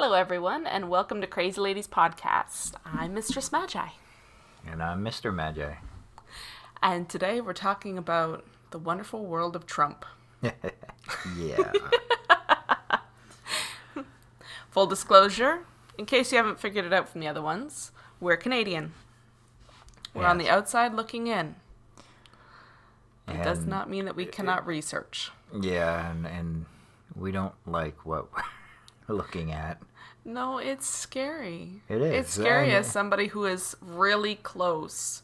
Hello, everyone, and welcome to Crazy Ladies Podcast. I'm Mistress Magi. And I'm Mr. Magi. And today we're talking about the wonderful world of Trump. Yeah. Full disclosure, in case you haven't figured it out from the other ones, we're Canadian. We're on the outside looking in. It does not mean that we cannot research. Yeah, and we don't like what we're looking at. No, it's scary. It is. It's scary as somebody who is really close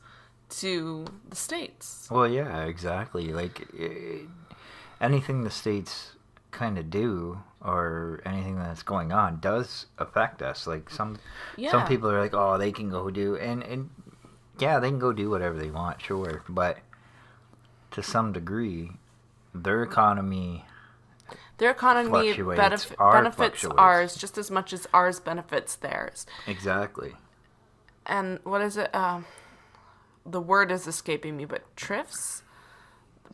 to the States. Well, yeah, exactly. Like, anything the States kind of do or anything that's going on does affect us. Like, some people are like, oh, they can go do, and yeah, they can go do whatever they want, sure. But to some degree, their economy benefits ours just as much as ours benefits theirs. Exactly. And what is it? The word is escaping me, but TRIFs?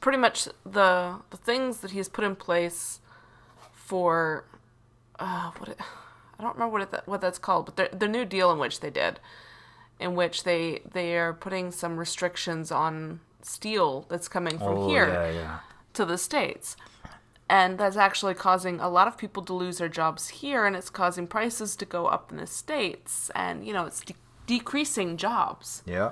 Pretty much the things that he's put in place for, I don't remember what that's called, but the New Deal in which they did, in which they are putting some restrictions on steel that's coming from here to the States. And that's actually causing a lot of people to lose their jobs here, and it's causing prices to go up in the States. And, it's decreasing jobs. Yeah.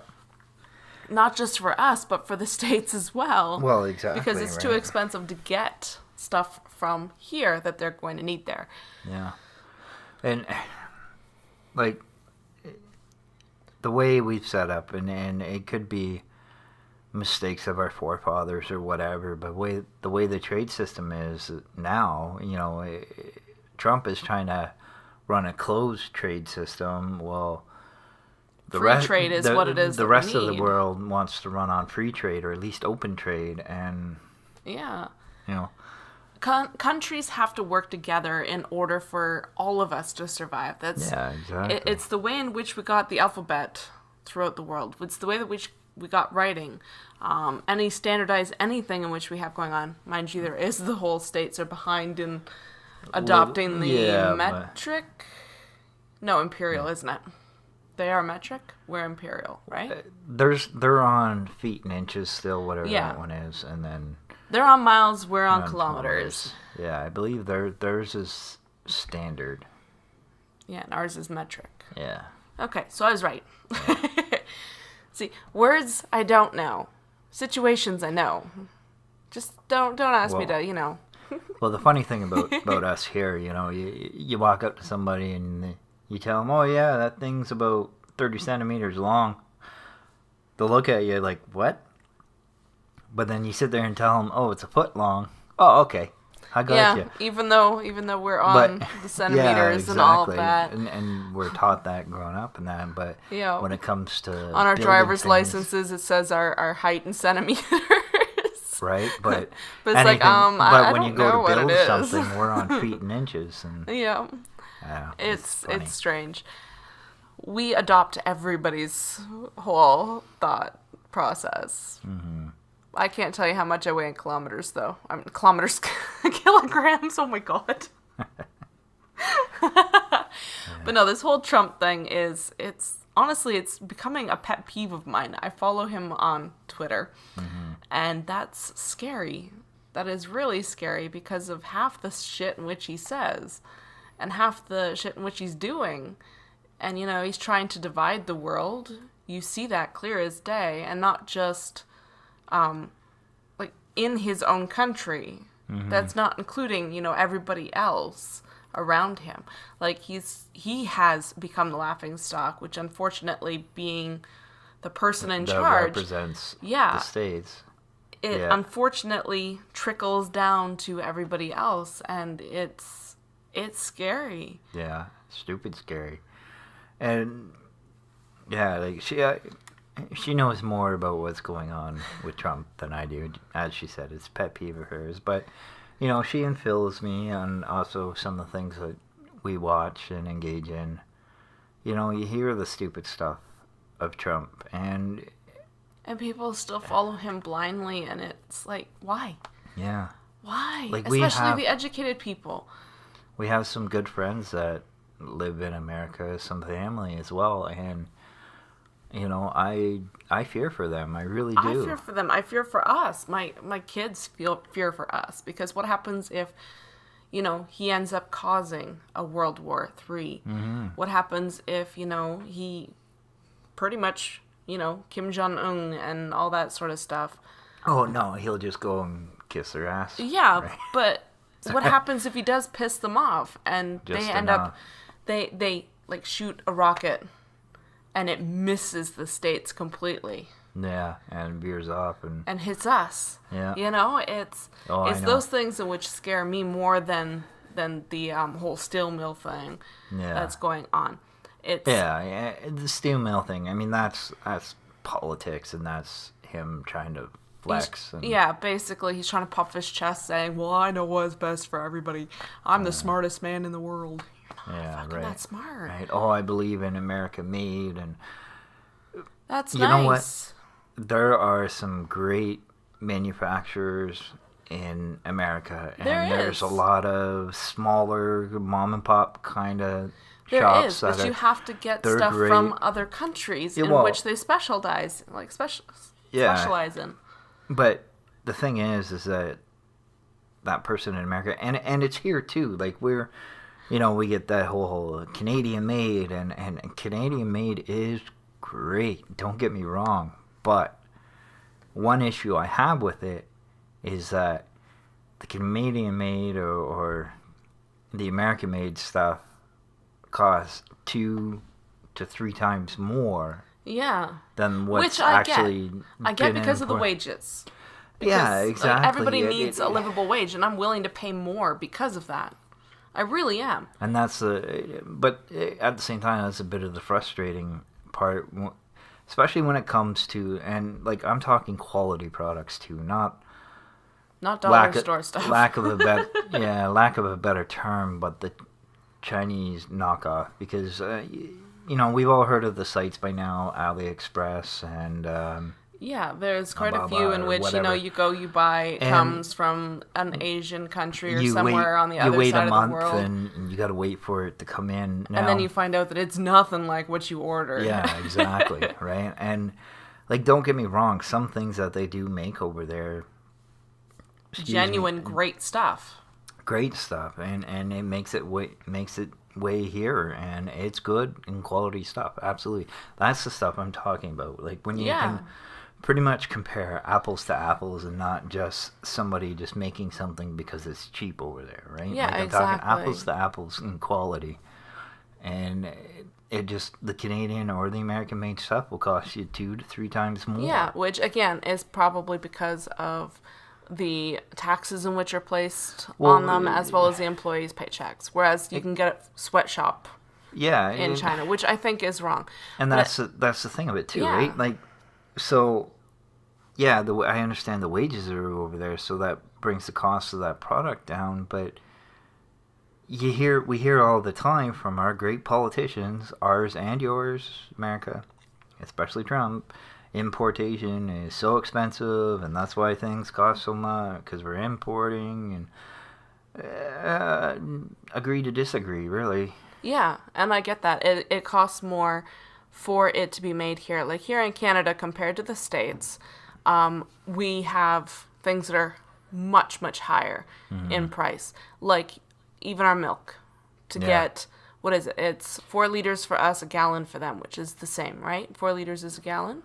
Not just for us, but for the States as well. Well, exactly. Because it's too expensive to get stuff from here that they're going to need there. Yeah. And, like, the way we've set up, and it could be mistakes of our forefathers or whatever, but the way the trade system is now, Trump is trying to run a closed trade system. Well, free trade is what it is. The rest of the world wants to run on free trade or at least open trade, and countries have to work together in order for all of us to survive. Exactly. It's the way in which we got the alphabet throughout the world. It's the way that we got writing. Any standardized anything in which we have going on. Mind you, there is the whole states are behind in adopting the metric. No, imperial, isn't it? They are metric. We're imperial, right? They're on feet and inches still, whatever that one is, and then they're on miles. We're on kilometers. Yeah, I believe theirs is standard. Yeah, and ours is metric. Yeah. Okay, so I was right. Yeah. See, words I don't know. Situations I know. Just don't ask me to, Well, the funny thing about us here, you walk up to somebody and you tell them, oh, yeah, that thing's about 30 centimeters long. They'll look at you like, what? But then you sit there and tell them, oh, it's a foot long. Oh, okay. I got you. Even though we're on the centimeters and all of that. And we're taught that growing up and that, but when it comes to on our driver's licenses, it says our height in centimeters. Right, but it's like, but when you go to build something, we're on feet and inches. And it's strange. We adopt everybody's whole thought process. Mm-hmm. I can't tell you how much I weigh in kilometers, though. Kilograms. Oh my god. But no, this whole Trump thing it's becoming a pet peeve of mine. I follow him on Twitter, and that's scary. That is really scary because of half the shit in which he says, and half the shit in which he's doing. And he's trying to divide the world. You see that clear as day, and not just like in his own country. Mm-hmm. That's not including, everybody else around him. Like he has become the laughingstock, which unfortunately being the person in charge represents the states. It unfortunately trickles down to everybody else, and it's scary. Yeah, stupid scary. And like she knows more about what's going on with Trump than I do. As she said, it's a pet peeve of hers. But, she infills me on also some of the things that we watch and engage in. You hear the stupid stuff of Trump, and people still follow him blindly, and it's like, why? Yeah. Why? Like, especially the educated people. We have some good friends that live in America, some family as well, and you know, I fear for them. I really do. I fear for them. I fear for us. My kids feel fear for us, because what happens if, you know, he ends up causing a World War III? Mm-hmm. What happens if, you know, he pretty much, you know, Kim Jong-un and all that sort of stuff? Oh no, he'll just go and kiss their ass. Yeah, right? but what happens if he does piss them off and Just they end enough. up, they like shoot a rocket and it misses the States completely Yeah, and veers off and hits us? Yeah. You know, it's I know. those things in which scare me more than the whole steel mill thing that's going on. It's the steel mill thing. I mean, that's politics, and that's him trying to flex. And, yeah, basically he's trying to puff his chest, saying, "Well, I know what's best for everybody. I'm the smartest man in the world." You're not fucking that smart. Right. Oh, I believe in America made, and That's you nice. know what? There are some great manufacturers in America, and there's a lot of smaller mom and pop kind of There shops is, but you have to get they're stuff great. from other countries in which they specialize in. But the thing is that person in America, and it's here too. Like we're, you know, we get that whole Canadian made, and Canadian made is great. Don't get me wrong, but one issue I have with it is that the Canadian made or the American made stuff costs 2 to 3 times more. Yeah. Than what's Which I actually get. I get because of the wages. Because, yeah, exactly. Like, everybody needs a livable wage, and I'm willing to pay more because of that. I really am. And that's but at the same time, that's a bit of the frustrating part, especially when it comes to, and like I'm talking quality products too, not dollar store stuff. lack of a better term, but the Chinese knockoff, because you know, we've all heard of the sites by now, AliExpress and yeah, there's quite a few in which you know you buy comes from an Asian country or somewhere on the other side of the world. You wait a month and you got to wait for it to come in. Now, and then you find out that it's nothing like what you ordered. Yeah, exactly, right? And like, don't get me wrong, some things that they do make over there, great stuff. Great stuff, and it makes it way here, and it's good and quality stuff. Absolutely, that's the stuff I'm talking about. Like when you can pretty much compare apples to apples, and not just somebody just making something because it's cheap over there, right? Yeah, like I'm exactly. talking apples to apples in quality, and it just, the Canadian or the American made stuff will cost you 2 to 3 times more. Yeah, which again is probably because of the taxes in which are placed on them, as well as the employees' paychecks. Whereas you can get a sweatshop in China, which I think is wrong. And that's the thing of it too, right? Like, so yeah, I understand the wages are over there, so that brings the cost of that product down. But we hear all the time from our great politicians, ours and yours, America, especially Trump, importation is so expensive, and that's why things cost so much, because we're importing, and agree to disagree, really. Yeah, and I get that. It costs more for it to be made here. Like here in Canada, compared to the States, we have things that are much, much higher in price. Like even our milk. To get, what is it? It's 4 liters for us, a gallon for them, which is the same, right? 4 liters is a gallon?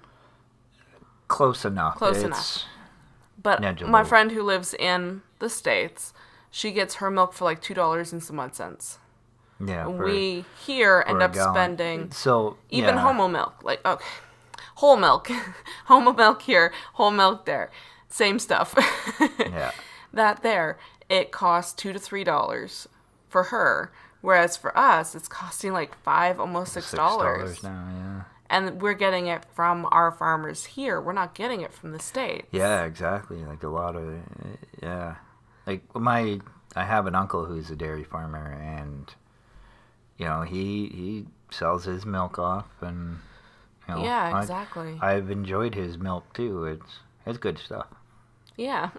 Close enough. But negligible. My friend who lives in the States, she gets her milk for like $2 and some odd cents. Yeah. We here end up spending even Homo milk, like whole milk, Homo milk here, whole milk there, same stuff. Yeah. That there, it costs $2 to $3 for her, whereas for us, it's costing like $5, almost $6. $6 now, yeah. And we're getting it from our farmers here. We're not getting it from the States. Yeah, exactly. Like a lot of it, yeah. Like I have an uncle who's a dairy farmer, and you know, he sells his milk off, and you know, yeah, exactly. I've enjoyed his milk too. It's good stuff. Yeah.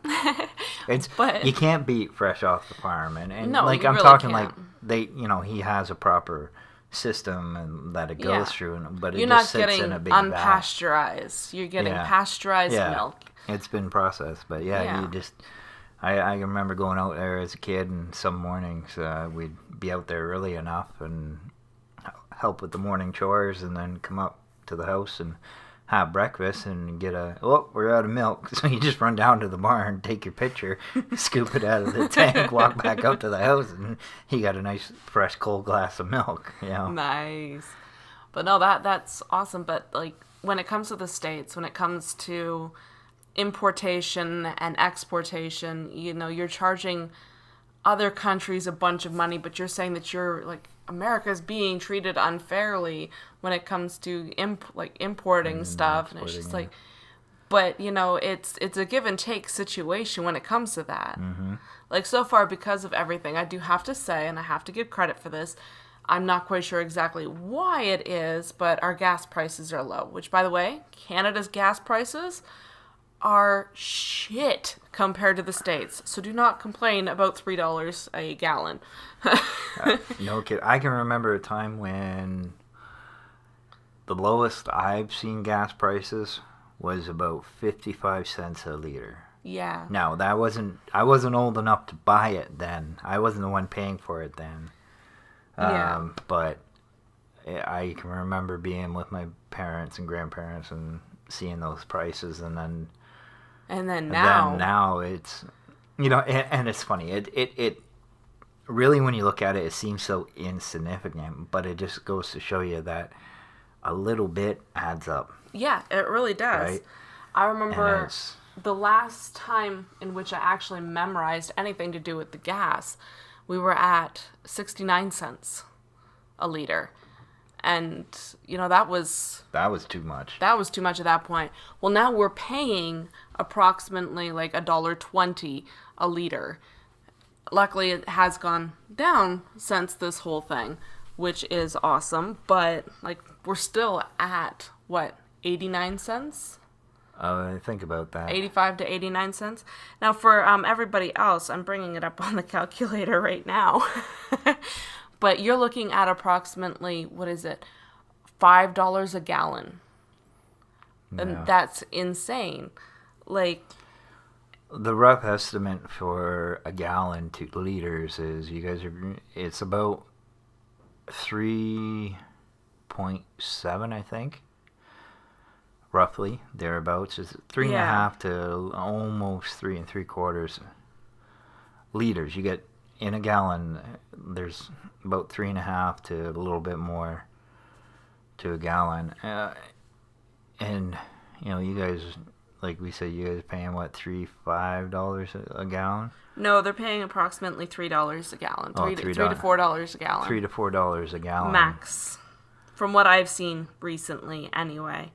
It's But you can't beat fresh off the farm, and no, like you I'm really talking can't. like he has a proper system and that it goes Yeah. through, but You're it just not sits in getting a big vat. unpasteurized. You're getting Yeah, pasteurized yeah, milk. it's been processed, but yeah, Yeah. you just. I remember going out there as a kid, and some mornings we'd be out there early enough and help with the morning chores, and then come up to the house and have breakfast and get we're out of milk. So you just run down to the barn, take your pitcher, scoop it out of the tank, walk back up to the house, and you got a nice fresh cold glass of milk. Nice. But no, that's awesome. But like when it comes to the States, when it comes to importation and exportation, you're charging other countries a bunch of money, but you're saying that you're like America's being treated unfairly when it comes to importing stuff, and it's just like, but it's a give and take situation when it comes to that. Mm-hmm. Like so far, because of everything, I do have to say, and I have to give credit for this, I'm not quite sure exactly why it is, but our gas prices are low. Which, by the way, Canada's gas prices are shit compared to the States. So do not complain about $3 a gallon. No kid. I can remember a time when the lowest I've seen gas prices was about 55 cents a liter. Yeah. Now, I wasn't old enough to buy it then. I wasn't the one paying for it then. Yeah. But I can remember being with my parents and grandparents and seeing those prices, and then now it's, and it's funny. It really, when you look at it, it seems so insignificant, but it just goes to show you that a little bit adds up. Yeah, it really does. Right? I remember the last time in which I actually memorized anything to do with the gas, we were at 69 cents a liter. And, that was too much. That was too much at that point. Well, now we're paying approximately like $1.20 a liter. Luckily, it has gone down since this whole thing, which is awesome. But, like, we're still at, 89 cents? Think about that. 85 to 89 cents. Now, for everybody else, I'm bringing it up on the calculator right now. But you're looking at approximately, $5 a gallon. Yeah. And that's insane. Like, the rough estimate for a gallon to liters is it's about 3.7, I think. Roughly, thereabouts. It's 3.5 to almost 3 3/4 liters. You get in a gallon, there's about 3.5 to a little bit more to a gallon. And, you guys, like we said, you guys paying $5 a gallon? no, they're paying approximately $3 a gallon. $3 to $4 a gallon. $3 to $4 a gallon. Max. From what I've seen recently, anyway.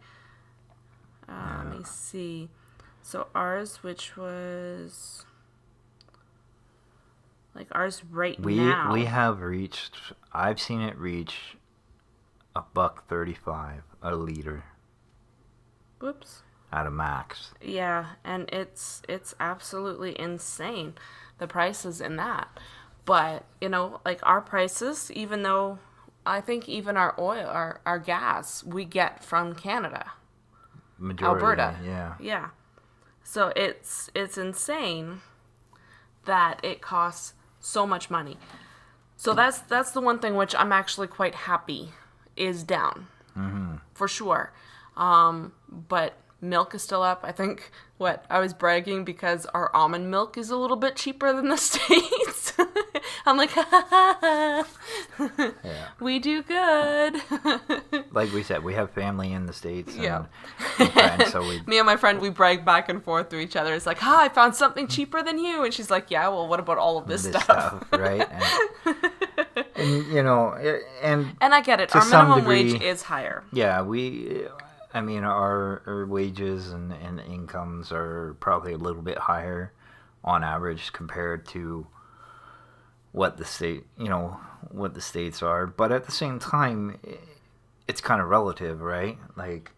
Let me see. So ours, which was ours now. We have reached. I've seen it reach $1.35 a liter. Whoops. At a max. Yeah, and it's absolutely insane, the prices in that. But our prices, even though I think even our oil, our gas, we get from Canada. Majority, Alberta. Yeah. Yeah. So it's insane that it costs so much money. So that's the one thing which I'm actually quite happy is down. Mm-hmm. For sure. But milk is still up. I think I was bragging because our almond milk is a little bit cheaper than the States. I'm like, yeah. We do good. Like we said, we have family in the States. Yeah. And friends, so me and my friend, we brag back and forth to each other. It's like, I found something cheaper than you. And she's like, yeah, well, what about all of this stuff? Right? And I get it. Our minimum wage is higher. Yeah, our wages and incomes are probably a little bit higher on average compared to what the states are. But at the same time, it's kind of relative, right? Like,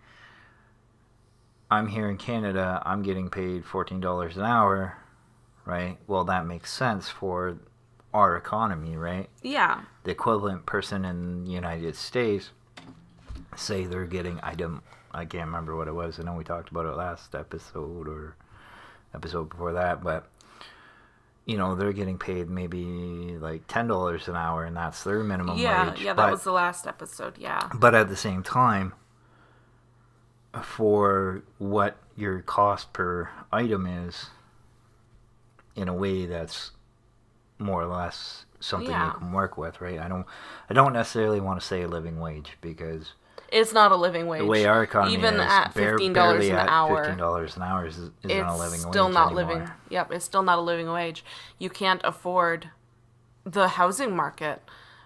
I'm here in Canada, I'm getting paid $14 an hour, right? Well, that makes sense for our economy, right? Yeah. The equivalent person in the United States, say they're getting, I can't remember what it was. I know we talked about it last episode or episode before that, but they're getting paid maybe like $10 an hour, and that's their minimum wage. Yeah, that was the last episode, yeah. But at the same time, for what your cost per item is, in a way that's more or less something you can work with, right? I don't necessarily want to say a living wage, because it's not a living wage. The way our economy even is, at $15 an hour, $15 an hour isn't a living wage still not anymore. living. Yep, it's still not a living wage. You can't afford the housing market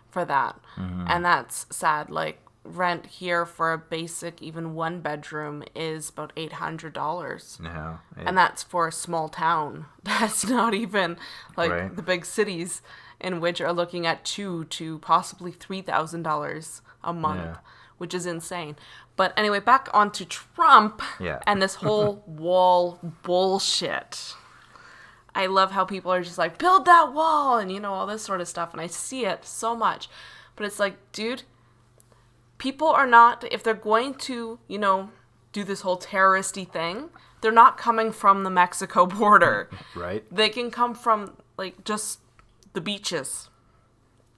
for that, and that's sad. Like, rent here for a basic, even one bedroom, is about $800. No, and that's for a small town. That's not even like the big cities, in which are looking at $2,000 to possibly $3,000 a month, which is insane. But anyway, back onto Trump and this whole wall bullshit. I love how people are just like, build that wall, and all this sort of stuff, and I see it so much. But it's like, dude, people are not, if they're going to, do this whole terroristy thing, they're not coming from the Mexico border. Right. They can come from, like, just the beaches.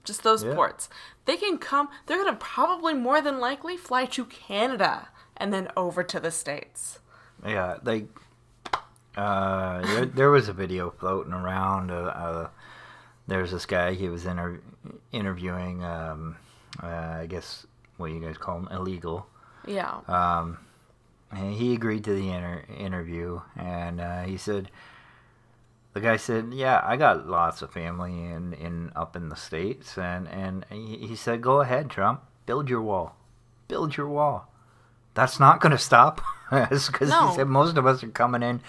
Just those ports. They can come, they're going to probably more than likely fly to Canada and then over to the States. Yeah, like, there was a video floating around. There's this guy, he was interviewing, I guess, what you guys call them, illegal. Yeah. And he agreed to the interview, and the guy said, yeah, I got lots of family up in the States, and he said, go ahead, Trump, build your wall. Build your wall. That's not going to stop us, because he said most of us are coming in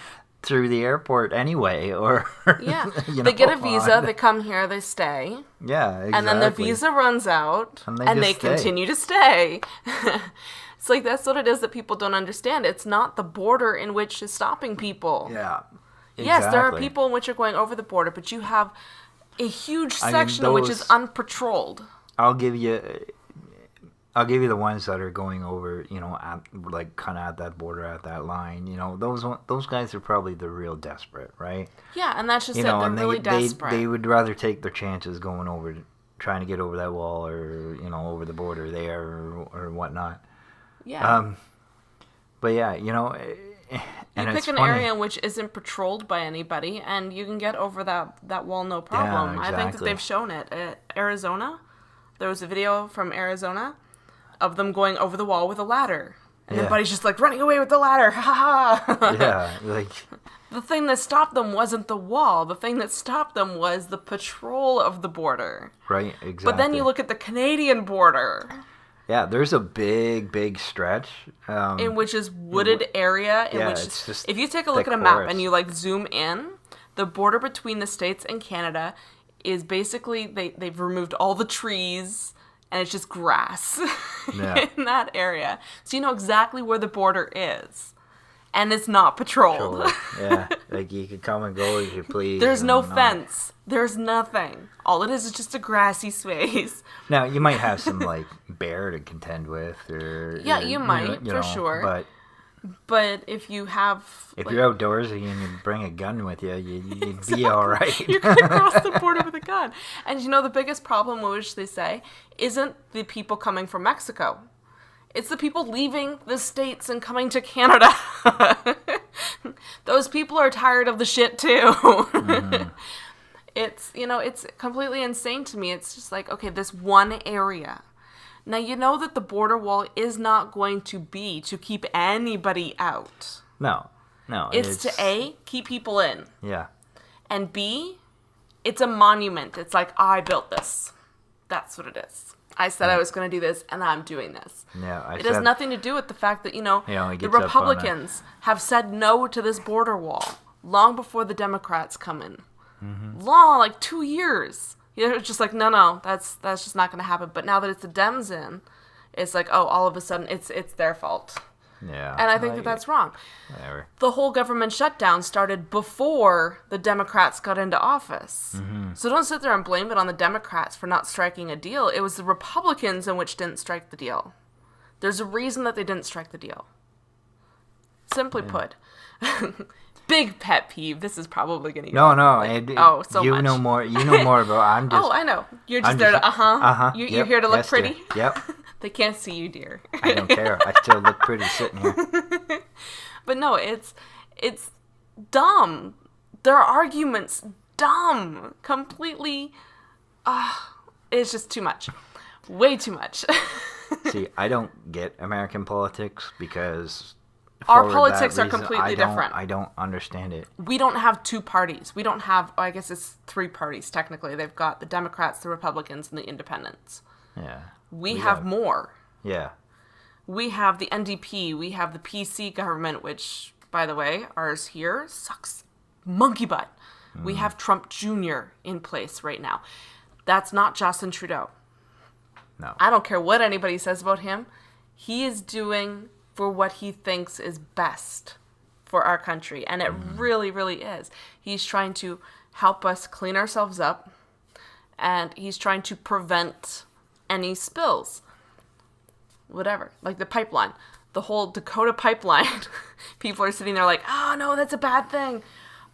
through the airport anyway, or they get a visa, they come here, they stay. Yeah, exactly. And then the visa runs out, and they continue to stay. It's like, that's what it is that people don't understand. It's not the border in which is stopping people. Yeah, exactly. Yes, there are people in which are going over the border, but you have a huge section which is unpatrolled. I'll give you the ones that are going over, kind of at that border, at that line. Those guys are probably the real desperate, right? Yeah, and that's just it. They're really desperate. They would rather take their chances going over, trying to get over that wall, or over the border there, or whatnot. Yeah. But yeah, and you pick an area in which isn't patrolled by anybody, and you can get over that wall no problem. Yeah, exactly. I think that they've shown it. Arizona, there was a video from Arizona of them going over the wall with a ladder. And everybody's just like running away with the ladder. Ha ha. Yeah, like, the thing that stopped them wasn't the wall. The thing that stopped them was the patrol of the border. Right, exactly. But then you look at the Canadian border. Yeah, there's a big stretch. In which is wooded area. It's just if you take a look at a map and you zoom in, the border between the States and Canada is basically, they've removed all the trees, and it's just grass in that area. So you know exactly where the border is. And it's not patrolled. Yeah, like you can come and go as you please. There's no fence. There's nothing. All it is just a grassy space. Now, you might have some, bear to contend with. Yeah, you might, for sure. But if you have... If you're outdoorsy and you bring a gun with you, you'd be all right. You're going to cross the border with a gun. And the biggest problem, which they say, isn't the people coming from Mexico. It's the people leaving the States and coming to Canada. Those people are tired of the shit, too. Mm-hmm. It's completely insane to me. It's just like, okay, this one area. Now, you know that the border wall is not going to be to keep anybody out. No. It's to A, keep people in. Yeah. And B, it's a monument. It's like, I built this. That's what it is. I said I was going to do this, and I'm doing this. Yeah, it has nothing to do with the fact that, the Republicans have said no to this border wall long before the Democrats come in. Mm-hmm. Long, 2 years. It's just like, no, that's just not going to happen. But now that it's the Dems in, it's like, oh, all of a sudden it's their fault. Yeah. And I think that that's wrong. Whatever. The whole government shutdown started before the Democrats got into office. Mm-hmm. So don't sit there and blame it on the Democrats for not striking a deal. It was the Republicans in which didn't strike the deal. There's a reason that they didn't strike the deal. Simply put. Big pet peeve. This is probably going to No. so you much. know more. You know more about. I'm just. Oh, I know. You're just I'm there just- to, Uh-huh. You're Yep. here to look Yes, dear. pretty? Yep. They can't see you, dear. I don't care. I still look pretty sitting here. But no, it's dumb. Their arguments, dumb. Completely, it's just too much. Way too much. See, I don't get American politics because Our for politics that are reason, completely different. I don't understand it. We don't have two parties. We don't have, I guess it's three parties, technically. They've got the Democrats, the Republicans, and the Independents. Yeah. We have more. Yeah. We have the NDP. We have the PC government, which, by the way, ours here sucks monkey butt. We have Trump Jr. in place right now. That's not Justin Trudeau. No. I don't care what anybody says about him. He is doing for what he thinks is best for our country. And it really, really is. He's trying to help us clean ourselves up. And he's trying to prevent any spills. Whatever. Like the pipeline. The whole Dakota pipeline. People are sitting there like, oh, no, that's a bad thing.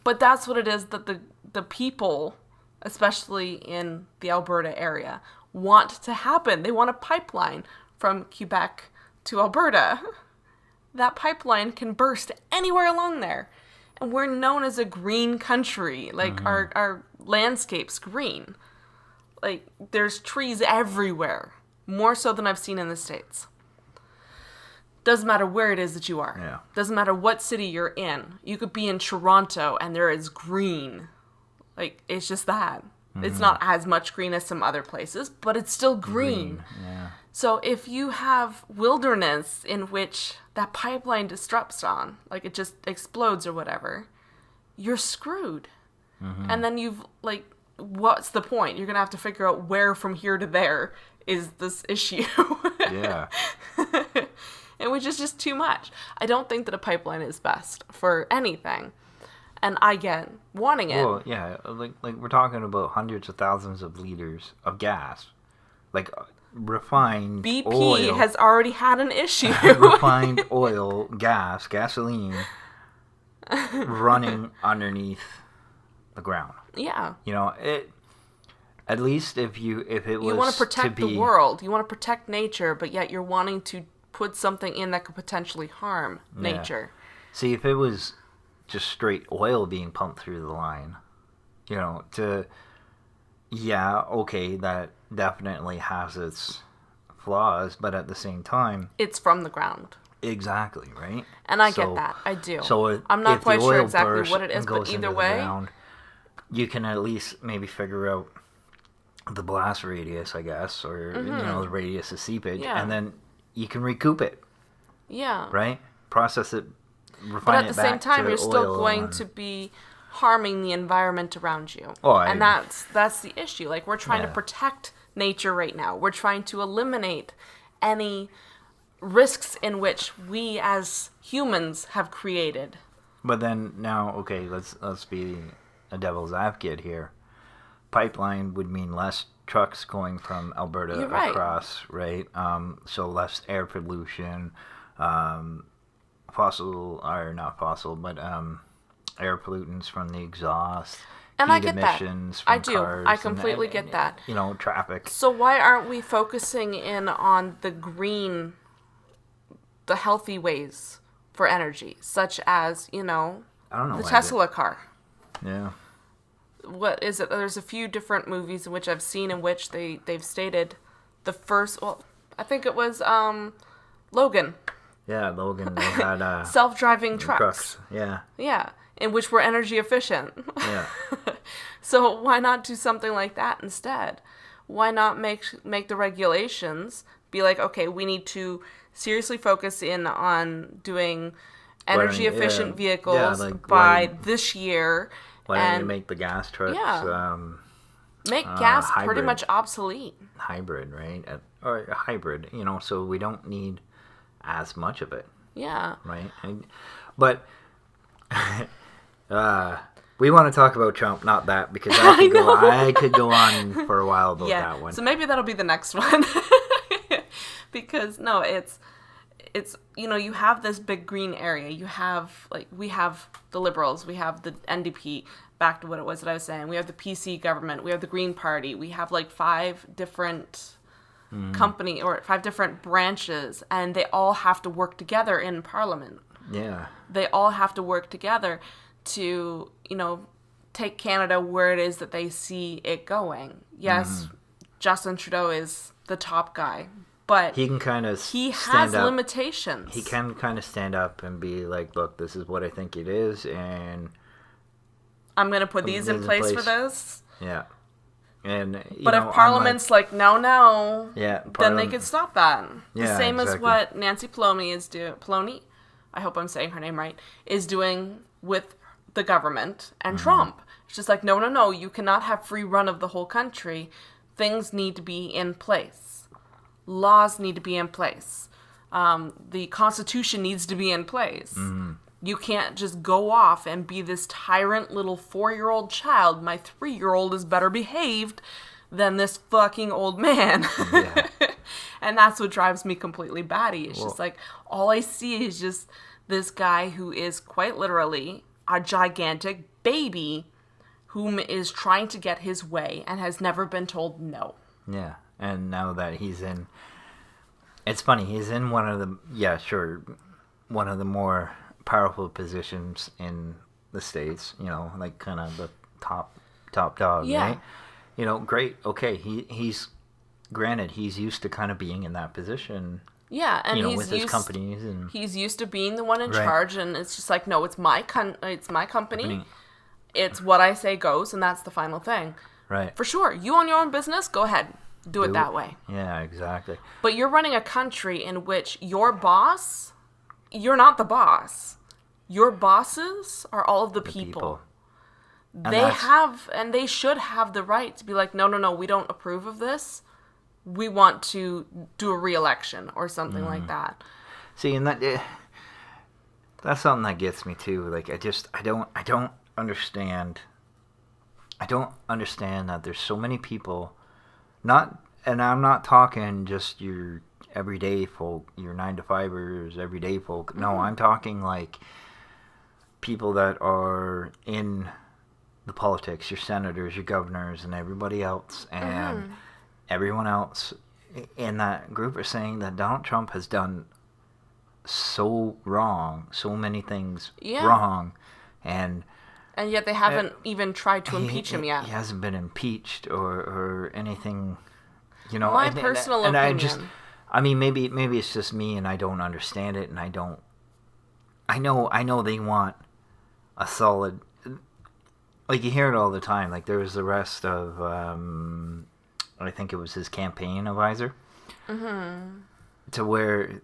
But that's what it is that the people, especially in the Alberta area, want to happen. They want a pipeline from Quebec to Alberta. That pipeline can burst anywhere along there. And we're known as a green country. Like, our landscape's green. Like, there's trees everywhere. More so than I've seen in the States. Doesn't matter where it is that you are. Yeah. Doesn't matter what city you're in. You could be in Toronto and there is green. Like, it's just that. It's not as much green as some other places, but it's still green. Yeah. So if you have wilderness in which that pipeline disrupts on, like it just explodes or whatever, you're screwed. And then you've, like, what's the point? You're going to have to figure out where from here to there is this issue. Yeah. And which is just too much. I don't think that a pipeline is best for anything. And I get wanting it. Well, yeah, like we're talking about hundreds of thousands of liters of gas, like refined BP oil, has already had an issue. refined oil, gasoline, running underneath the ground. Yeah. You know, it. At least if it was You want to protect to the world. You want to protect nature, but yet you're wanting to put something in that could potentially harm nature. See, if it was just straight oil being pumped through the line, you know, okay, that definitely has its flaws, but at the same time, It's from the ground. exactly, right? And I get that. I do. So I'm not if quite the sure oil exactly bursts what it is, and but goes either into the way, ground, you can at least maybe figure out the blast radius, I guess, or you know, the radius of seepage, Yeah. and then you can recoup it, yeah. right? Process it, refine But at it the same back time, to you're still oil going and- to be harming the environment around you. Oh, and that's the issue. Like, we're trying to Yeah. protect nature right now. We're trying to eliminate any risks in which we as humans have created. But then now, okay, let's be a devil's advocate here. Pipeline would mean less trucks going from Alberta You're right. across, right? So less air pollution, air pollutants from the exhaust, And heat I get that. emissions from I do. cars, I and- completely and, get that. You know, traffic. So why aren't we focusing in on the green, the healthy ways for energy, such as, you know, I don't know. the why Tesla car? Yeah. What is it? There's a few different movies in which I've seen in which they've stated the first, well, I think it was Logan, Yeah, Logan, they had self-driving trucks. Yeah. Yeah, in which were energy efficient. Yeah. So why not do something like that instead? Why not make the regulations be like, okay, we need to seriously focus in on doing energy efficient vehicles like, by this year. Why don't you and make the gas trucks make gas pretty hybrid. much obsolete. hybrid, right? Or a hybrid, you know, so we don't need as much of it. Yeah. Right? But we want to talk about Trump, not that, because I could go on for a while about that one. So maybe that'll be the next one. Because no, it's you have this big green area. You have we have the Liberals, we have the NDP, back to what it was that I was saying. We have the PC government, we have the Green Party, we have 5 different company or 5 different branches, and they all have to work together in Parliament. Yeah. They all have to work together to, take Canada where it is that they see it going. Yes, Justin Trudeau is the top guy, but he can kind of has limitations. He can kind of stand up and be like, look, this is what I think it is, and I'm going to put these in place for this. Yeah. And but if Parliament's no, yeah, then they could stop that. Yeah, the same exactly. as what Nancy Pelosi is doing. Pelosi, I hope I'm saying her name right, is doing with the government and Trump. It's just no, you cannot have free run of the whole country. Things need to be in place. Laws need to be in place. The Constitution needs to be in place. You can't just go off and be this tyrant little 4-year-old child. My 3-year-old is better behaved than this fucking old man. Yeah. And that's what drives me completely batty. It's just all I see is just this guy who is quite literally a gigantic baby whom is trying to get his way and has never been told no. Yeah. And now that he's in... It's funny, he's in one of the more powerful positions in the States, kind of the top dog, right? Great. Okay, he's granted he's used to kind of being in that position. Yeah, and he's with his companies, and he's used to being the one in charge, and it's just no, it's my company. It's what I say goes, and that's the final thing. Right. For sure, you own your own business, go ahead. Do it that way. Yeah, exactly. But you're running a country in which your boss, you're not the boss. Your bosses are all of the people. They should have the right to be no, we don't approve of this. We want to do a re-election or something like that. See, and that's something that gets me too. I don't understand. I don't understand that there's so many people. And I'm not talking just your everyday folk, your 9-to-5ers, everyday folk. No, I'm talking people that are in the politics, your senators, your governors, and everybody else, and everyone else in that group are saying that Donald Trump has done so wrong, so many things wrong, and yet they haven't even tried to impeach him yet. He hasn't been impeached or anything, My personal opinion. Maybe it's just me, and I don't understand it, and I know they want a solid. You hear it all the time. There was the rest of, I think it was his campaign advisor, to where,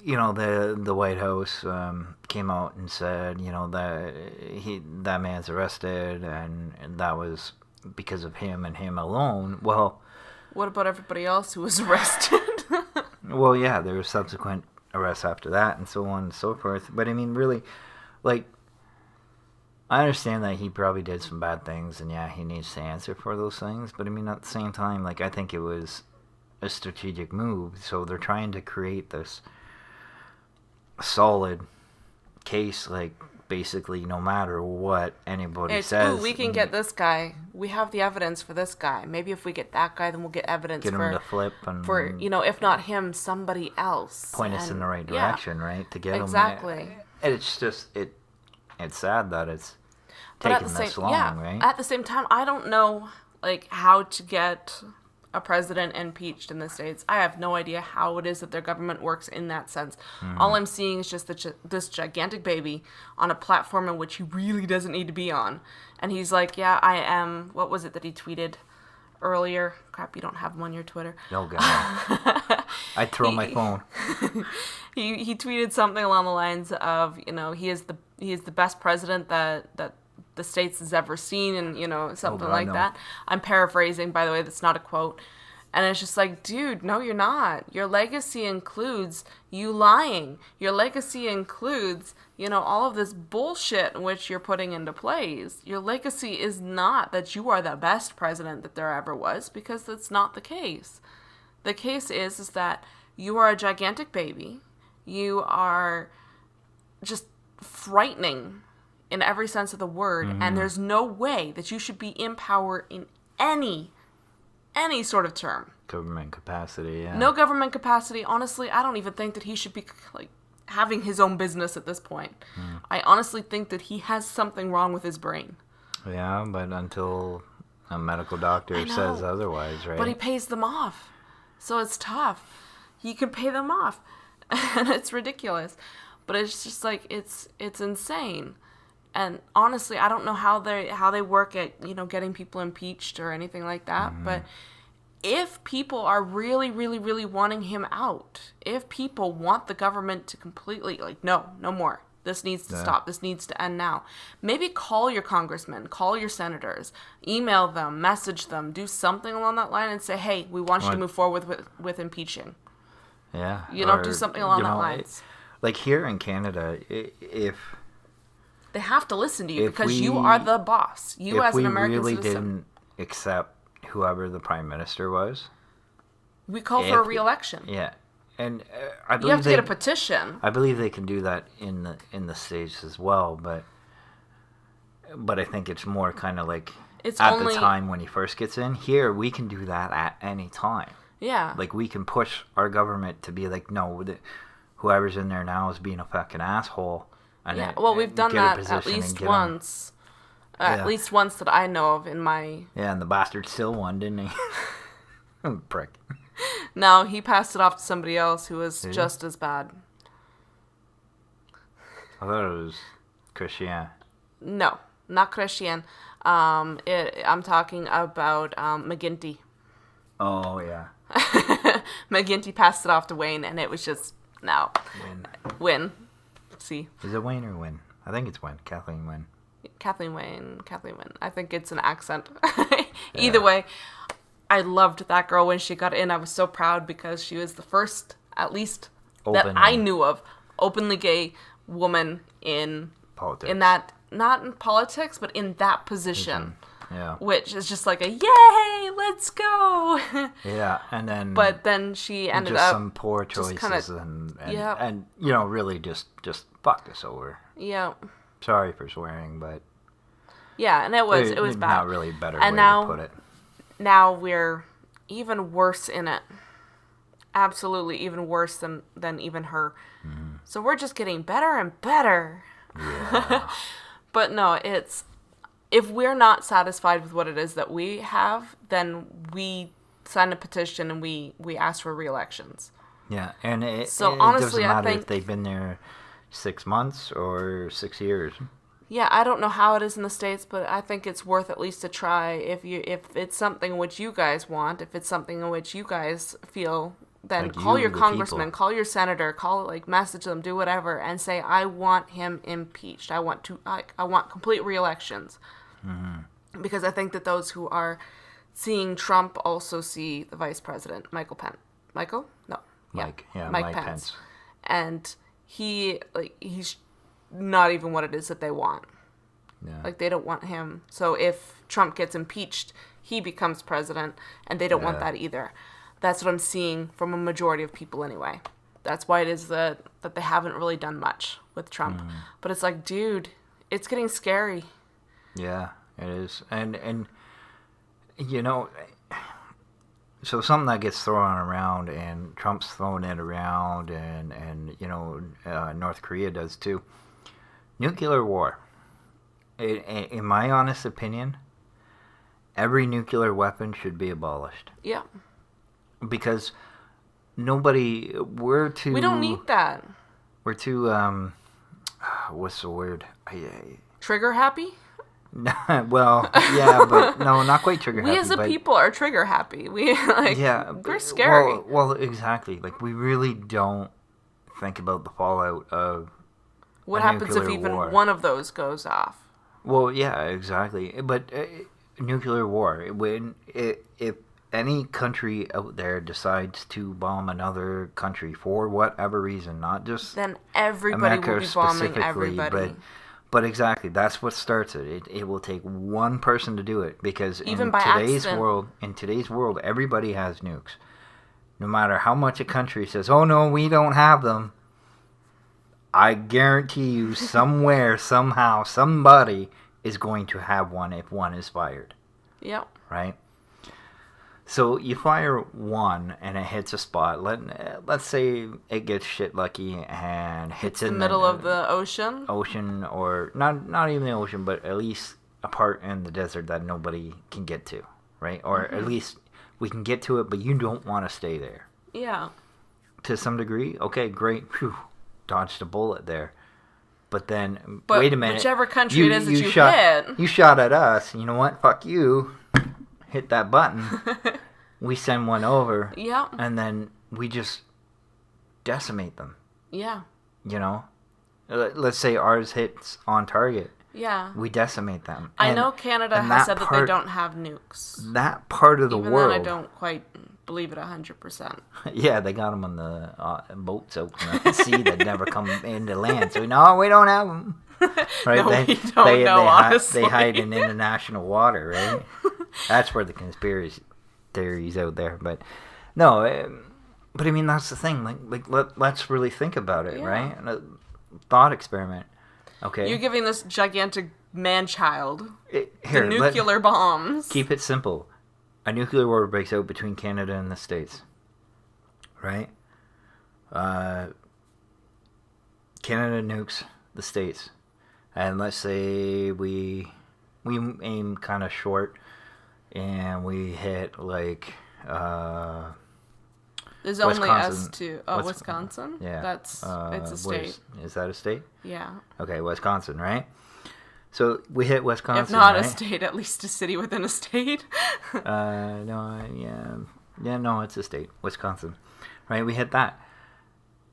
the White House came out and said, that man's arrested, and that was because of him and him alone. Well, what about everybody else who was arrested? Well, yeah, there were subsequent arrests after that, and so on and so forth. But really, I understand that he probably did some bad things, and he needs to answer for those things. But at the same time, I think it was a strategic move. So they're trying to create this solid case, basically no matter what anybody says. We can get this guy. We have the evidence for this guy. Maybe if we get that guy, then we'll get evidence him to flip and for if not him, somebody else. Point us in the right direction, right? To get exactly. him. And it's just it's sad that it's taken this long, right? At the same time, I don't know how to get a president impeached in the States. I have no idea how it is that their government works in that sense. All I'm seeing is just this gigantic baby on a platform in which he really doesn't need to be on. And he's I am... What was it that he tweeted earlier? Crap, you don't have him on your Twitter. Oh, God. I'd throw my phone. He tweeted something along the lines of, he is the best president that the States has ever seen, and something that. I'm paraphrasing, by the way, that's not a quote. And it's just like, dude, no, you're not. Your legacy includes you lying. Your legacy includes, all of this bullshit which you're putting into place. Your legacy is not that you are the best president that there ever was, because that's not the case. The case is that you are a gigantic baby. You are just frightening in every sense of the word, and there's no way that you should be in power in any sort of term. Government capacity, yeah. No government capacity. Honestly, I don't even think that he should be having his own business at this point. I honestly think that he has something wrong with his brain. Yeah, but until a medical doctor says otherwise, right? But he pays them off. So it's tough. He can pay them off. And it's ridiculous. But it's just it's insane. And honestly, I don't know how they work at, getting people impeached or anything like that. But if people are really, really, really wanting him out, if people want the government to completely, no more. This needs to stop. This needs to end now. Maybe call your congressmen, call your senators, email them, message them, do something along that line and say, hey, we want you to move forward with impeaching. Yeah. Do something along that lines. Like here in Canada, if... They have to listen to you because you are the boss. You as an American citizen. If we really didn't accept whoever the prime minister was... We call for a re-election. Yeah. And I believe you have to get a petition. I believe they can do that in the States as well, but I think it's more kind of like the time when he first gets in. Here, we can do that at any time. Yeah. Like, we can push our government to be like, no, whoever's in there now is being a fucking asshole. And we've done that at least once. At least once that I know of in my... Yeah, and the bastard still won, didn't he? Prick. No, he passed it off to somebody else who was just as bad. I thought it was Christian. No, not Christian. I'm talking about McGuinty. Oh, yeah. McGuinty passed it off to Wayne, and it was just, no. Win. See. Is it Wayne or Win? I think it's Win. Kathleen Win. Kathleen Win. I think it's an accent. Either way. I loved that girl when she got in. I was so proud because she was the first, at least that I knew of, openly gay woman in politics. In that, not in politics, but in that position. Yeah. Which is just like a yay, let's go. Yeah, and then. But then she ended just up some poor choices and really just fucked us over. Yeah. Sorry for swearing, but. Yeah, and it was bad. Not really better way to put it. Now we're even worse in it. Absolutely even worse than even her. Mm-hmm. So we're just getting better and better. Yeah. But no, if we're not satisfied with what it is that we have, then we sign a petition and we ask for re-elections. Yeah, and honestly, doesn't matter I think if they've been there 6 months or 6 years. Yeah, I don't know how it is in the States, but I think it's worth at least a try. If it's something which you guys want, if it's something in which you guys feel, then call your congressman, call your senator, message them, do whatever, and say, I want him impeached. I want complete re-elections. Mm-hmm. Because I think that those who are seeing Trump also see the vice president, Mike Pence. And he's not even what it is that they want. Yeah. They don't want him. So if Trump gets impeached, he becomes president, and they don't want that either. That's what I'm seeing from a majority of people anyway. That's why it is that they haven't really done much with Trump. Mm. But it's like, dude, it's getting scary. Yeah, it is. And so something that gets thrown around, and Trump's throwing it around, and North Korea does too. Nuclear war. In my honest opinion, every nuclear weapon should be abolished. Yeah. Because we don't need that. We're too, what's the word? Trigger happy? Well, yeah, but no, not quite trigger happy. We as a people are trigger happy. We're scary. Well, exactly. We really don't think about the fallout of what happens if even one of those goes off. Well, yeah, exactly. But nuclear war, if any country out there decides to bomb another country for whatever reason, not just then everybody America will be bombing specifically, everybody. but exactly, that's what starts it. It will take one person to do it, because Even by accident. in today's world, everybody has nukes. No matter how much a country says, "Oh no, we don't have them," I guarantee you, somewhere, somehow, somebody is going to have one if one is fired. Yep. Right? So you fire one and it hits a spot. Let's say it gets shit lucky and hits the in middle of the ocean. Ocean, or not even the ocean, but at least a part in the desert that nobody can get to, right? Or at least we can get to it, but you don't want to stay there. Yeah. To some degree, okay, great. Phew, dodged a bullet there. But then, wait a minute. Whichever country it is that you hit. You shot at us. You know what? Fuck you. Hit that button. We send one over. Yeah. And then we just decimate them. Yeah. You know? Let's say ours hits on target. Yeah. We decimate them. I know Canada has said that they don't have nukes. That part of the world. Even then, I don't quite believe it 100%. Yeah, they got them on the boats out in the sea that never come into land. So, no, we don't have them. Right? No, we don't know, honestly. They hide in international water, right? That's where the conspiracy theories out there. But, no, but I mean, that's the thing. Let's really think about it, right? A thought experiment. Okay. You're giving this gigantic man-child the nuclear bombs. Keep it simple. A nuclear war breaks out between Canada and the States. Right? Canada nukes the States. And let's say we aim kind of short and we hit like There's Wisconsin. only us two. Oh, Wisconsin? Yeah. It's a state. Is that a state? Yeah. Okay, Wisconsin, right? So we hit Wisconsin, if not right? a state, at least a city within a state. No, it's a state, Wisconsin, right? We hit that,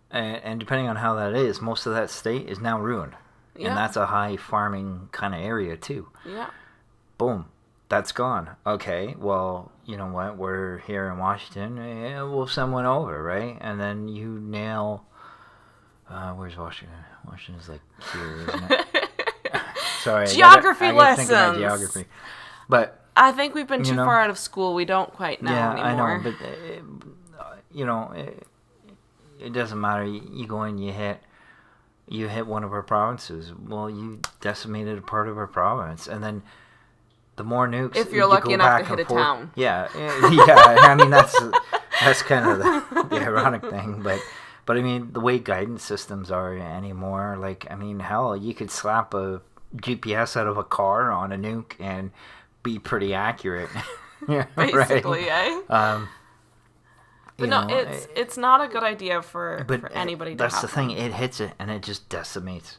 and depending on how that is, most of that state is now ruined, and that's a high farming kind of area too. Yeah. Boom, that's gone. Okay, well, you know what? We're here in Washington. Yeah, we'll send one over, right? And then you nail. Where's Washington? Washington's like here, isn't it? Sorry, geography I lessons. Think about geography, but I think we've been too far out of school. We don't quite know anymore. I know, but it doesn't matter. You go in, you hit one of our provinces. Well, you decimated a part of our province, and then the more nukes. If you're lucky enough to hit a town. Yeah. I mean that's kind of the ironic thing, but I mean the way guidance systems are anymore. Like, I mean, hell, you could slap a GPS out of a car on a nuke and be pretty accurate. Yeah, basically, right? But no, it's not a good idea for anybody to that's have the thing. It hits it and it just decimates,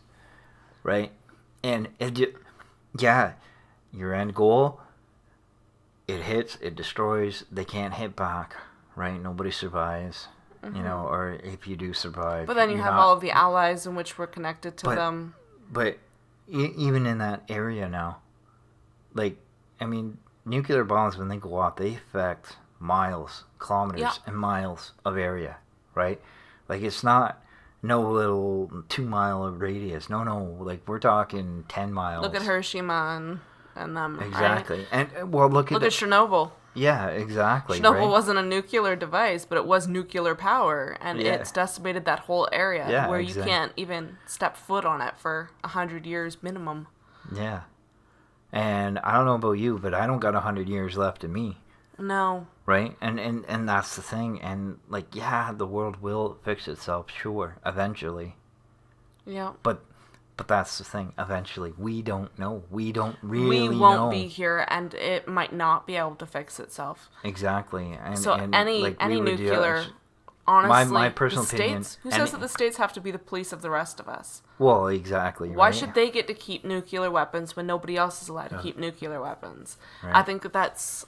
right? And your end goal, it hits, it destroys. They can't hit back, right? Nobody survives, or if you do survive. But then you have all of the allies in which we're connected to them. But even in that area now, like, I mean, nuclear bombs, when they go off, they affect miles, kilometers, and miles of area, right? Like, it's not no little 2-mile radius. No, like, we're talking 10 miles. Look at Hiroshima and them, exactly. Right? And, well, look at Chernobyl. Yeah, exactly. Chernobyl wasn't a nuclear device, but it was nuclear power, and it's decimated that whole area where you can't even step foot on it for 100 years minimum. Yeah. And I don't know about you, but I don't got 100 years left in me. No. Right? And that's the thing. And, like, the world will fix itself, sure, eventually. Yeah. But that's the thing. Eventually, we don't know. We don't really know. We won't be here, and it might not be able to fix itself. Exactly. And any nuclear, honestly, my personal opinion. Who says that the states have to be the police of the rest of us? Well, exactly. Why should they get to keep nuclear weapons when nobody else is allowed to keep nuclear weapons? Right. I think that's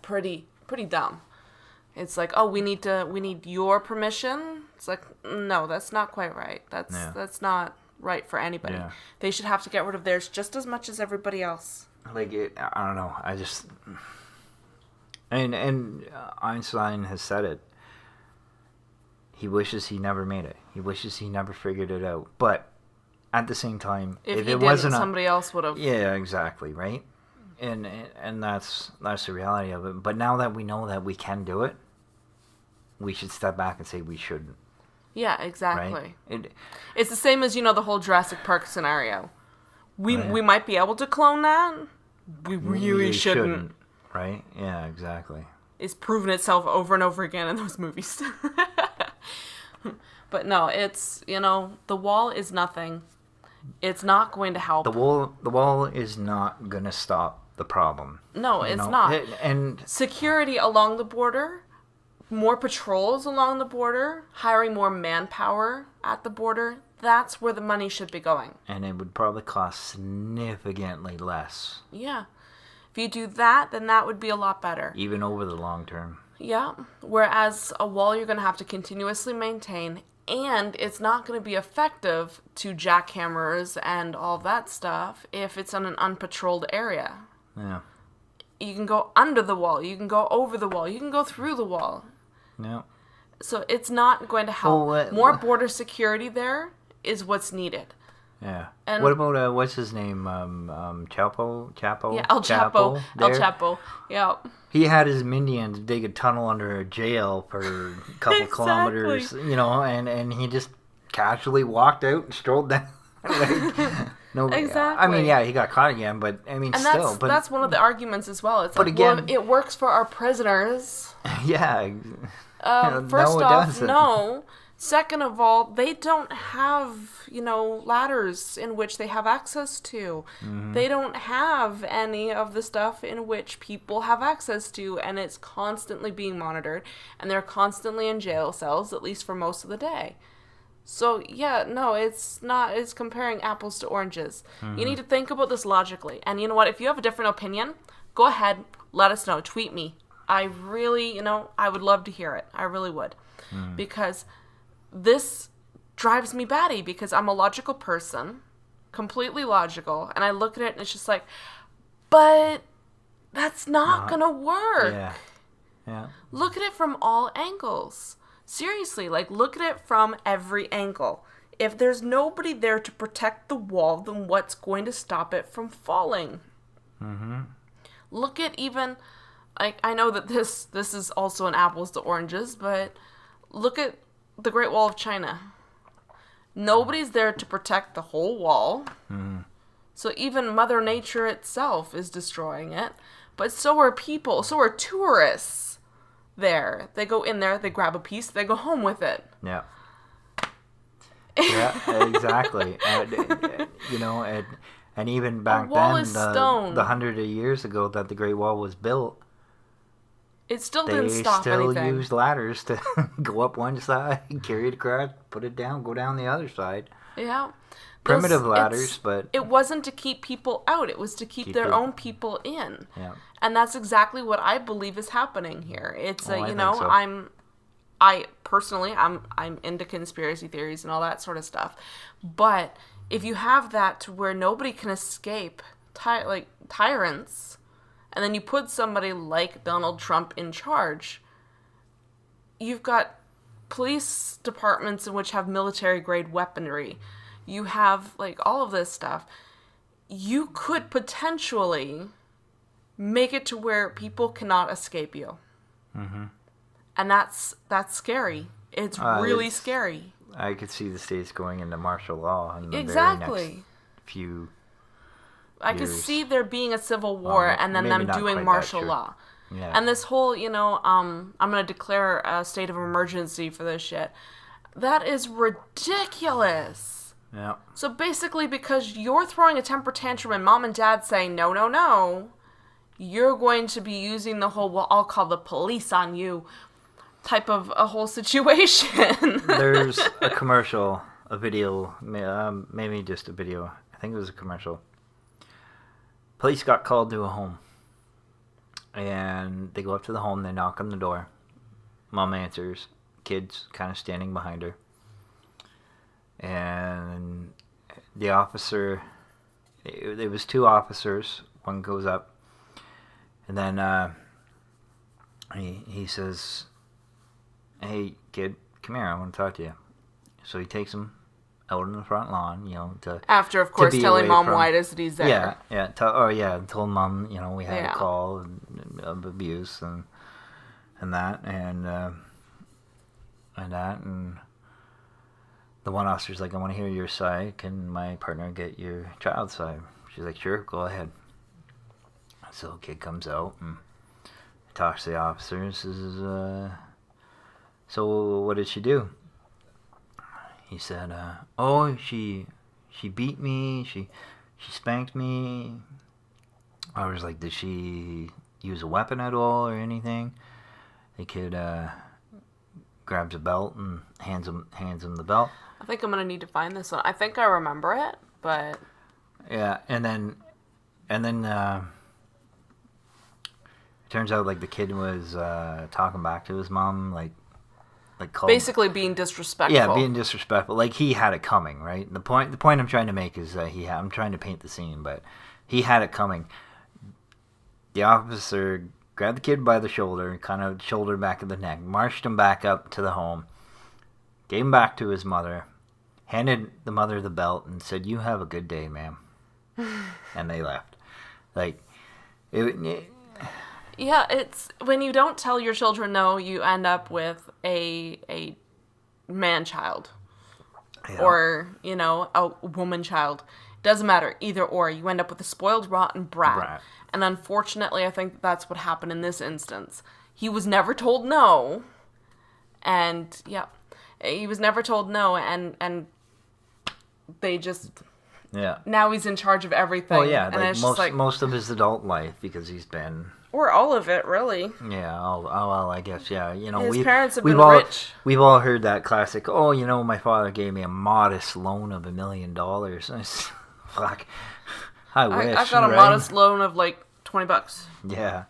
pretty dumb. It's like, oh, we need your permission. It's like, no, that's not quite right. That's not right for anybody. Yeah. They should have to get rid of theirs just as much as everybody else. Like, I don't know. And Einstein has said it. He wishes he never made it. He wishes he never figured it out. But at the same time, if he it didn't, wasn't somebody else would have. Yeah, exactly, right? And that's the reality of it. But now that we know that we can do it, we should step back and say we shouldn't. Yeah, exactly. Right? It's the same as, the whole Jurassic Park scenario. We might be able to clone that. We really shouldn't. Right? Yeah, exactly. It's proven itself over and over again in those movies. But no, it's, the wall is nothing. It's not going to help. The wall is not going to stop the problem. No, it's not. And security along the border, more patrols along the border, hiring more manpower at the border, that's where the money should be going. And it would probably cost significantly less. Yeah. If you do that, then that would be a lot better. Even over the long term. Yeah. Whereas a wall you're going to have to continuously maintain, and it's not going to be effective to jackhammers and all that stuff if it's in an unpatrolled area. Yeah. You can go under the wall. You can go over the wall. You can go through the wall. Yeah. So it's not going to help. More border security there is what's needed. Yeah. And what about what's his name? Chapo? Yeah, El Chapo. El Chapo. Yeah. He had his minions dig a tunnel under a jail for a couple kilometers, and he just casually walked out and strolled down. Exactly. I mean, yeah, he got caught again, but I mean, and still. That's one of the arguments as well. It's but like, again, well, it works for our prisoners. Yeah. First off, no. Second of all, they don't have, ladders in which they have access to. Mm-hmm. They don't have any of the stuff in which people have access to, and it's constantly being monitored, and they're constantly in jail cells, at least for most of the day. So, yeah, no, it's comparing apples to oranges. Mm-hmm. You need to think about this logically. And you know what? If you have a different opinion, go ahead, let us know. Tweet me. I really, I would love to hear it. I really would. Mm. Because this drives me batty because I'm a logical person, completely logical, and I look at it and it's just like, but that's not gonna work. Yeah. Yeah. Look at it from all angles. Seriously, look at it from every angle. If there's nobody there to protect the wall, then what's going to stop it from falling? Mm-hmm. Look at even, I know that this is also an apples to oranges, but look at the Great Wall of China. Nobody's there to protect the whole wall. Mm. So even Mother Nature itself is destroying it. But so are people. So are tourists there. They go in there, they grab a piece, they go home with it. Yeah. Yeah, exactly. And even back then, the 100 years ago that the Great Wall was built, it still didn't stop anything. They still used ladders to go up one side, carry it across, put it down, go down the other side. Yeah. Primitive ladders, but... It wasn't to keep people out. It was to keep their own people in. Yeah. And that's exactly what I believe is happening here. It's, I think so. I'm into conspiracy theories and all that sort of stuff. But if you have that to where nobody can escape, tyrants... and then you put somebody like Donald Trump in charge, you've got police departments in which have military-grade weaponry. You have, all of this stuff. You could potentially make it to where people cannot escape you. Mm-hmm. And that's scary. It's really scary. I could see the states going into martial law in the very next few... I could see there being a civil war and then them doing martial law. Yeah. And this whole, I'm going to declare a state of emergency for this shit. That is ridiculous. Yeah. So basically, because you're throwing a temper tantrum and mom and dad saying, no, no, no, you're going to be using the whole, well, I'll call the police on you type of a whole situation. There's a commercial, a video, maybe just a video. I think it was a commercial. Police got called to a home, and they go up to the home, they knock on the door. Mom answers, kids kind of standing behind her. And the officer, it was two officers, one goes up, and then he says, "Hey, kid, come here. I want to talk to you." So he takes him out on the front lawn, after, of course, telling Mom from, why it is that he's there. Told Mom, we had a call of abuse and that, and the one officer's like, "I want to hear your side. Can my partner get your child's side?" She's like, "Sure, go ahead." So the kid comes out and talks to the officer and says, "So what did she do?" He said, she beat me, she spanked me." I was like, "Did she use a weapon at all or anything?" The kid grabs a belt and hands him the belt. I think I'm gonna need to find this one. I think I remember it, but yeah, and then it turns out like the kid was talking back to his mom, like basically being disrespectful. Yeah, being disrespectful. Like he had it coming, right? The point I'm trying to make is that I'm trying to paint the scene, but he had it coming. The officer grabbed the kid by the shoulder, kind of shoulder back of the neck, marched him back up to the home, gave him back to his mother, handed the mother the belt, and said, "You have a good day, ma'am." And they left. Like, yeah, it's when you don't tell your children no, you end up with a man-child. Yeah. Or, a woman-child. Doesn't matter, either or. You end up with a spoiled, rotten brat. And unfortunately, I think that's what happened in this instance. He was never told no. And, yeah, he was never told no, and they just... Yeah. Now he's in charge of everything. Well, yeah, and most of his adult life, because he's been... Or all of it, really. Yeah, well, I guess, yeah. His parents have been rich. We've all heard that classic, my father gave me a modest loan of $1 million. Fuck. I wish. I got a modest loan of like $20. Yeah.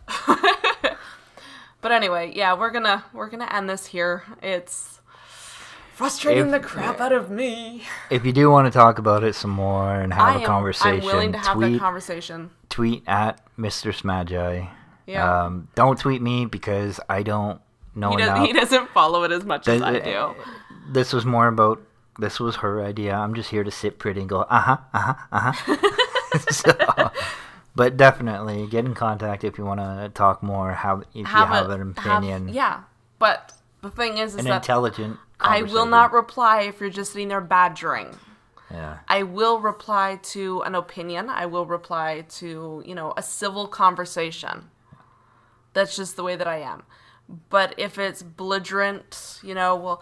But anyway, yeah, we're gonna end this here. It's frustrating the crap out of me. If you do want to talk about it some more and have a conversation, I'm willing to have that conversation. Tweet at Mistress Magi. Yeah. Don't tweet me because I don't know enough. He doesn't follow it as much as I do. This was her idea. I'm just here to sit pretty and go, So, but definitely get in contact if you want to talk more. If you have an opinion. Yeah, but the thing is an that intelligent I will not reply if you're just sitting there badgering. Yeah. I will reply to an opinion. I will reply to, a civil conversation. That's just the way that I am. But if it's belligerent, well,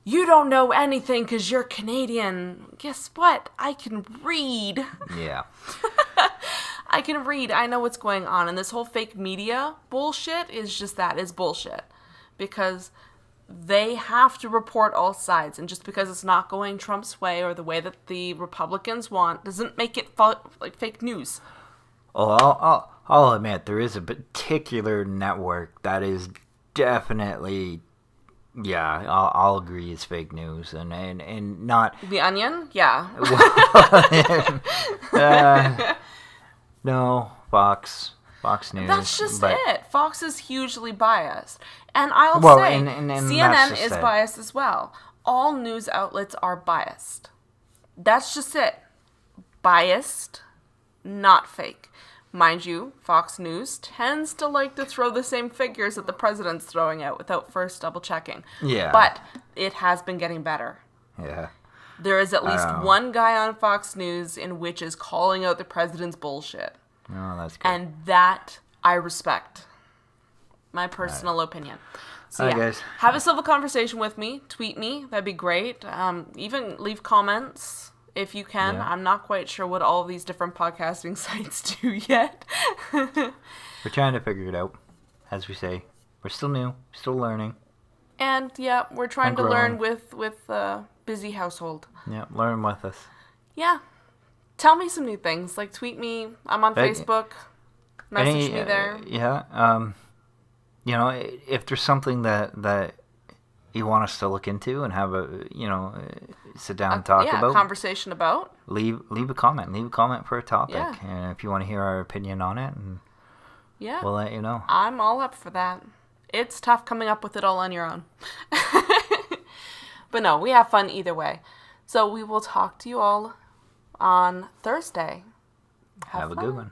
you don't know anything because you're Canadian. Guess what? I can read. Yeah. I can read. I know what's going on. And this whole fake media bullshit is just that. It's bullshit. Because they have to report all sides. And just because it's not going Trump's way or the way that the Republicans want doesn't make it like fake news. Oh, I'll admit, there is a particular network that is definitely... Yeah, I'll agree it's fake news and not... The Onion? Yeah. No, Fox News. That's just it. Fox is hugely biased. And I'll say, CNN is biased as well. All news outlets are biased. That's just it. Biased, not fake. Mind you, Fox News tends to like to throw the same figures that the president's throwing out without first double-checking. Yeah. But it has been getting better. Yeah. There is at least one guy on Fox News in which is calling out the president's bullshit. Oh, that's good. And that I respect. My personal opinion. So yeah, guys. Have a civil conversation with me. Tweet me. That'd be great. Even leave comments. If you can. Yeah. I'm not quite sure what all of these different podcasting sites do yet. We're trying to figure it out. As we say, we're still new, still learning. And yeah, we're trying to learn with a busy household. Yeah, learn with us. Yeah. Tell me some new things. Like tweet me. I'm on Facebook. Message me there. Yeah. If there's something that you want us to look into and have a, sit down and talk about. A conversation about. Leave a comment. Leave a comment for a topic. Yeah. And if you want to hear our opinion on it, we'll let you know. I'm all up for that. it's tough coming up with it all on your own. But no, we have fun either way. So we will talk to you all on Thursday. Have a good one.